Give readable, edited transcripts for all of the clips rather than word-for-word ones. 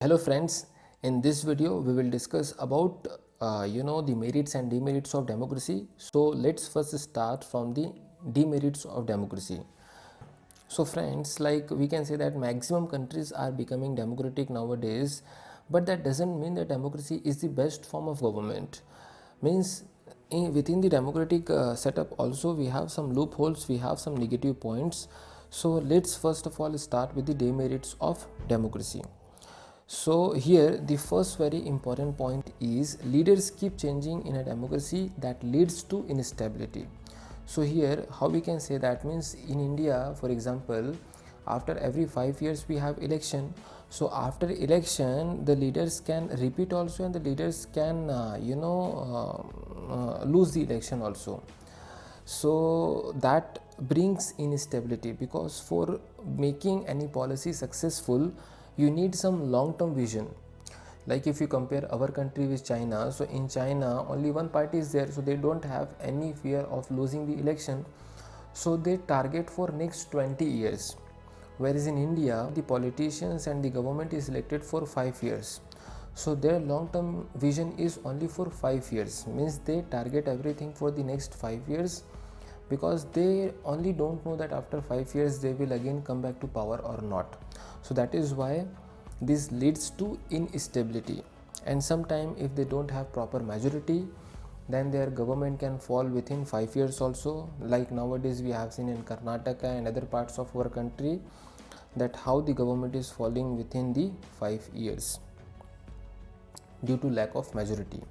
Hello friends, in this video we will discuss about the merits and demerits of democracy. So let's first start from the demerits of democracy. So friends, like we can say that maximum countries are becoming democratic nowadays, but that doesn't mean that democracy is the best form of government. Means within the democratic setup also we have some loopholes, we have some negative points. So let's first of all start with the demerits of democracy. So here the first very important point is leaders keep changing in a democracy that leads to instability. So here how we can say that means in India, for example, after every 5 years we have election. So after election the leaders can repeat also, and the leaders can lose the election also. So that brings instability, because for making any policy successful you need some long term vision. Like if you compare our country with China, so in China only one party is there, so they don't have any fear of losing the election, so they target for next 20 years. Whereas in India the politicians and the government is elected for 5 years, so their long term vision is only for 5 years, means they target everything for the next 5 years, because they only don't know that after 5 years they will again come back to power or not. So that is why this leads to instability, and sometime if they don't have proper majority, then their government can fall within 5 years also. Like nowadays we have seen in Karnataka and other parts of our country that how the government is falling within the 5 years due to lack of majority.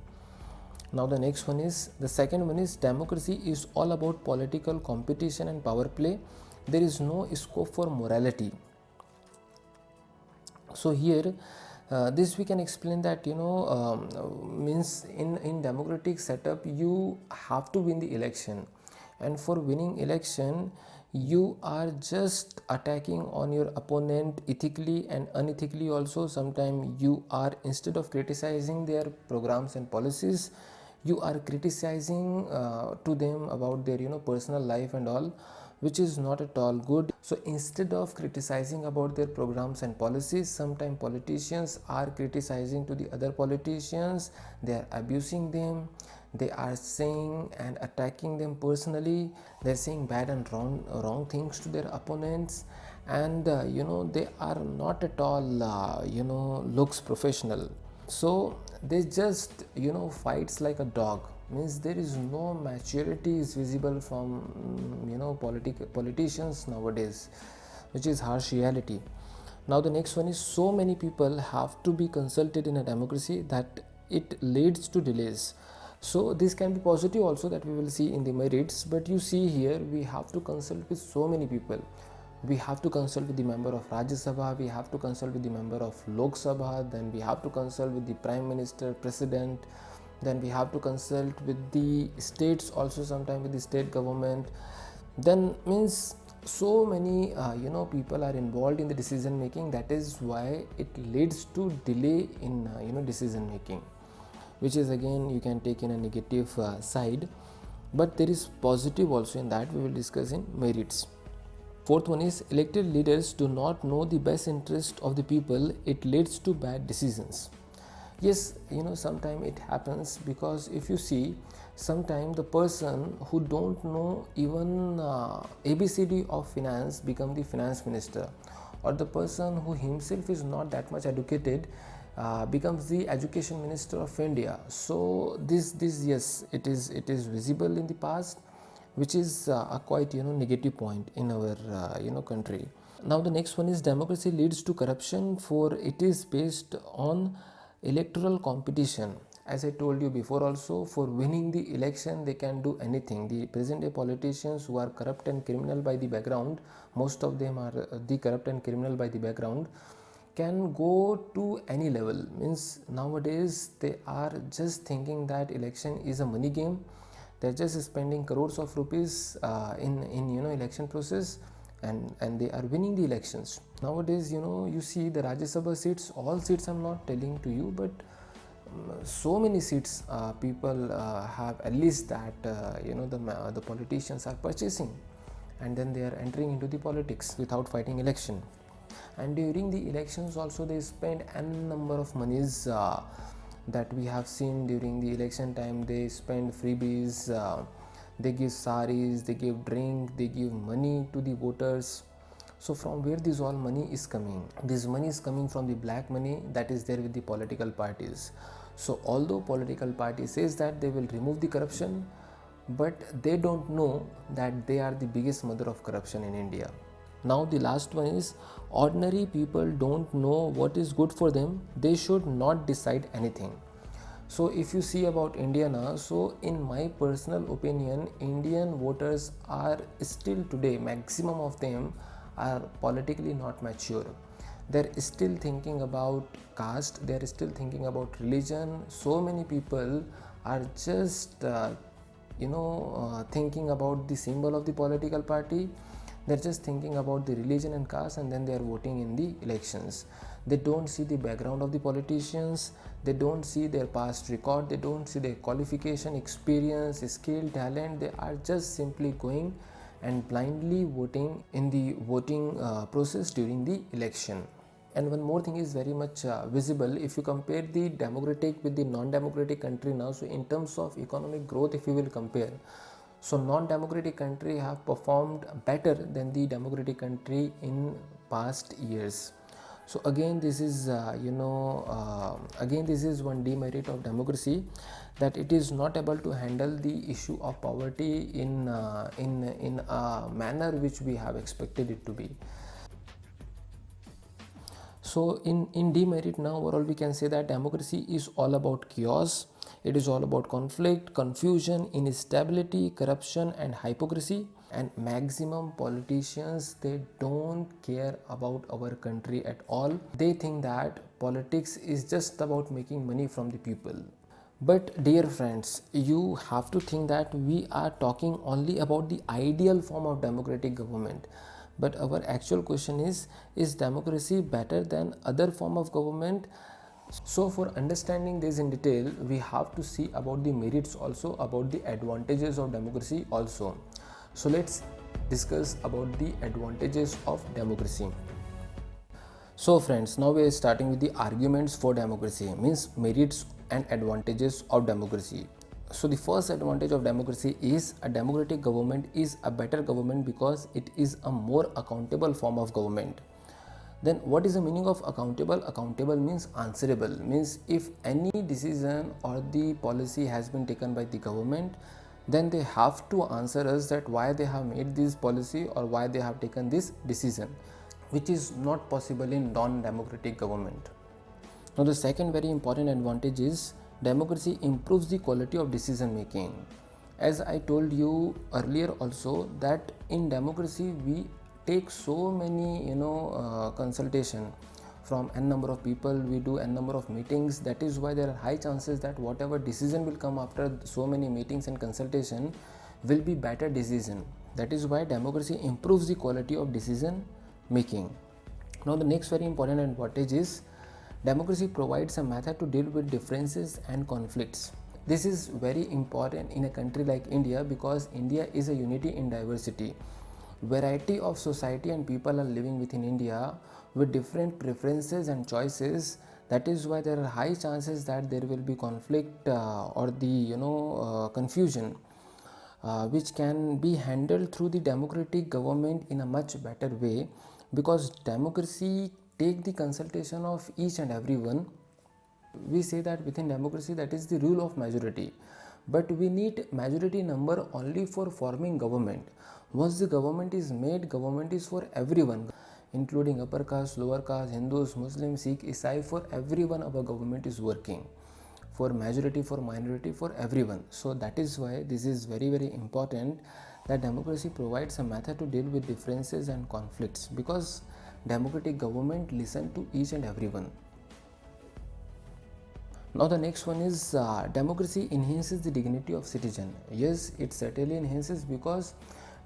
Now the next one is, the second one is, democracy is all about political competition and power play. There is no scope for morality. So here this we can explain that means in democratic setup you have to win the election, and for winning election you are just attacking on your opponent ethically and unethically also. Sometimes you are, instead of criticizing their programs and policies, you are criticizing to them about their personal life and all, which is not at all good. So instead of criticizing about their programs and policies, sometimes politicians are criticizing to the other politicians, they are abusing them, they are saying and attacking them personally, they are saying bad and wrong things to their opponents, and they are not at all looks professional. So they just fights like a dog, means there is no maturity is visible from politicians nowadays, which is harsh reality. Now the next one is, so many people have to be consulted in a democracy that it leads to delays. So this can be positive also, that we will see in the merits, but you see here we have to consult with so many people. We have to consult with the member of Rajya Sabha, we have to consult with the member of Lok Sabha, then we have to consult with the Prime Minister, President, then we have to consult with the states also, sometime with the state government. Then means so many people are involved in the decision making. That is why it leads to delay in decision making, which is again you can take in a negative side, but there is positive also in that. We will discuss in merits. Fourth one is, elected leaders do not know the best interest of the people, it leads to bad decisions. Yes, sometimes it happens, because if you see, sometimes the person who don't know even ABCD of finance become the finance minister, or the person who himself is not that much educated becomes the education minister of India. So this yes, it is visible in the past, which is a quite negative point in our country. Now the next one is, democracy leads to corruption, for it is based on electoral competition. As I told you before also, for winning the election they can do anything. The present day politicians who are corrupt and criminal by the background, most of them are the corrupt and criminal by the background, can go to any level. Means nowadays they are just thinking that election is a money game. They're just spending crores of rupees in election process, and they are winning the elections. Nowadays you see the Rajya Sabha seats, all seats I'm not telling to you, but so many seats people have at least that the politicians are purchasing, and then they are entering into the politics without fighting election. And during the elections also they spend n number of monies, that we have seen during the election time. They spend freebies, they give saris, they give drink, they give money to the voters. So from where this all money is coming? This money is coming from the black money that is there with the political parties. So although political party says that they will remove the corruption, but they don't know that they are the biggest mother of corruption in India. Now the last one is, ordinary people don't know what is good for them. They should not decide anything. So if you see about India now, so in my personal opinion, Indian voters are still today, maximum of them are politically not mature. They're still thinking about caste, they're still thinking about religion. So many people are just thinking about the symbol of the political party. They're just thinking about the religion and caste, and then they are voting in the elections. They don't see the background of the politicians, they don't see their past record, they don't see their qualification, experience, skill, talent. They are just simply going and blindly voting in the voting process during the election. And one more thing is very much visible if you compare the democratic with the non-democratic country now. So in terms of economic growth, if you will compare, so non-democratic country have performed better than the democratic country in past years. So again this is again this is one demerit of democracy, that it is not able to handle the issue of poverty in a manner which we have expected it to be. So in demerit now, overall we can say that democracy is all about chaos. It is all about conflict, confusion, instability, corruption and hypocrisy. And maximum politicians, they don't care about our country at all. They think that politics is just about making money from the people. But dear friends, you have to think that we are talking only about the ideal form of democratic government. But our actual question is democracy better than other form of government? So for understanding this in detail, we have to see about the merits also, about the advantages of democracy also. So let's discuss about the advantages of democracy. So friends, now we are starting with the arguments for democracy, means merits and advantages of democracy. So the first advantage of democracy is a democratic government is a better government because it is a more accountable form of government. Then what is the meaning of accountable? Accountable means answerable, means if any decision or the policy has been taken by the government, then they have to answer us that why they have made this policy or why they have taken this decision, which is not possible in non-democratic government. Now the second very important advantage is democracy improves the quality of decision making. As I told you earlier also, that in democracy we take so many consultation from n number of people, we do n number of meetings. That is why there are high chances that whatever decision will come after so many meetings and consultation will be better decision. That is why democracy improves the quality of decision making. Now the next very important advantage is democracy provides a method to deal with differences and conflicts. This is very important in a country like India because India is a unity in diversity. Variety of society and people are living within India with different preferences and choices. That is why there are high chances that there will be conflict or the confusion, which can be handled through the democratic government in a much better way, because democracy take the consultation of each and everyone. We say that within democracy that is the rule of majority, but we need majority number only for forming government. Once the government is made, government is for everyone, including upper caste, lower caste, Hindus, Muslims, Sikh, Isai, for everyone our government is working, for majority, for minority, for everyone. So that is why this is very very important, that democracy provides a method to deal with differences and conflicts, because democratic government listen to each and everyone. Now the next one is democracy enhances the dignity of citizen. Yes, it certainly enhances, because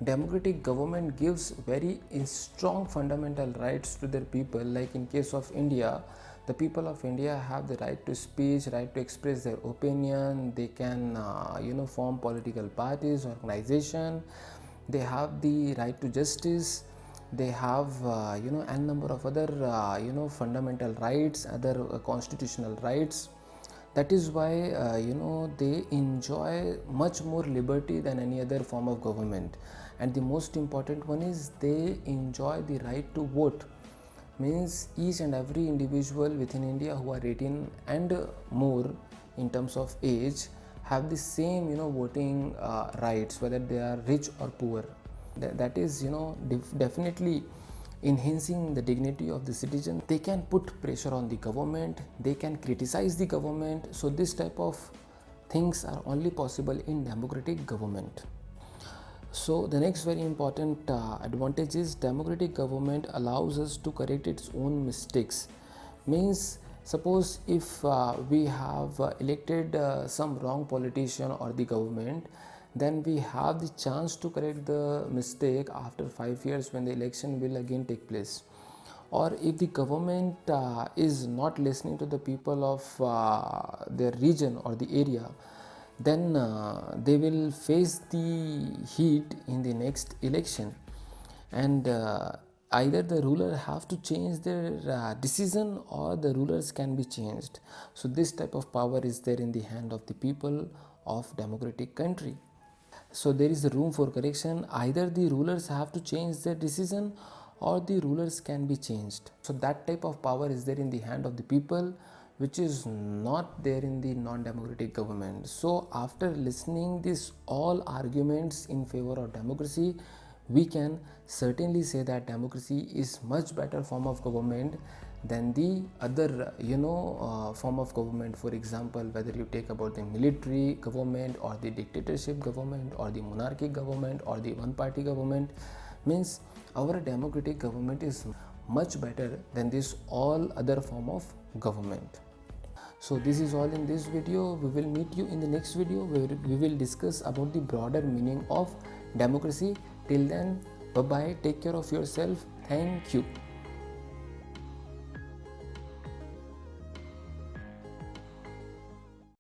democratic government gives very strong fundamental rights to their people. Like in case of India, the people of India have the right to speech, right to express their opinion. They can form political parties, organization. They have the right to justice. they have n number of other fundamental rights, other constitutional rights. That is why they enjoy much more liberty than any other form of government. And the most important one is they enjoy the right to vote. Means each and every individual within India who are 18 and more in terms of age have the same voting rights, whether they are rich or poor. That is definitely enhancing the dignity of the citizen. They can put pressure on the government, they can criticize the government. So this type of things are only possible in democratic government. So the next very important advantage is democratic government allows us to correct its own mistakes. Means suppose if we have elected some wrong politician or the government, then we have the chance to correct the mistake after 5 years when the election will again take place. Or if the government is not listening to the people of their region or the area, then they will face the heat in the next election. And either the ruler have to change their decision, or the rulers can be changed. So this type of power is there in the hand of the people of democratic country. So there is room for correction. Either the rulers have to change their decision, or the rulers can be changed. So that type of power is there in the hand of the people, which is not there in the non-democratic government. So after listening this all arguments in favor of democracy, we can certainly say that democracy is much better form of government than the other form of government. For example, whether you take about the military government, or the dictatorship government, or the monarchic government, or the one party government, means our democratic government is much better than this all other form of government. So this is all in this video. We will meet you in the next video where we will discuss about the broader meaning of democracy. Till then, bye bye, take care of yourself. Thank you.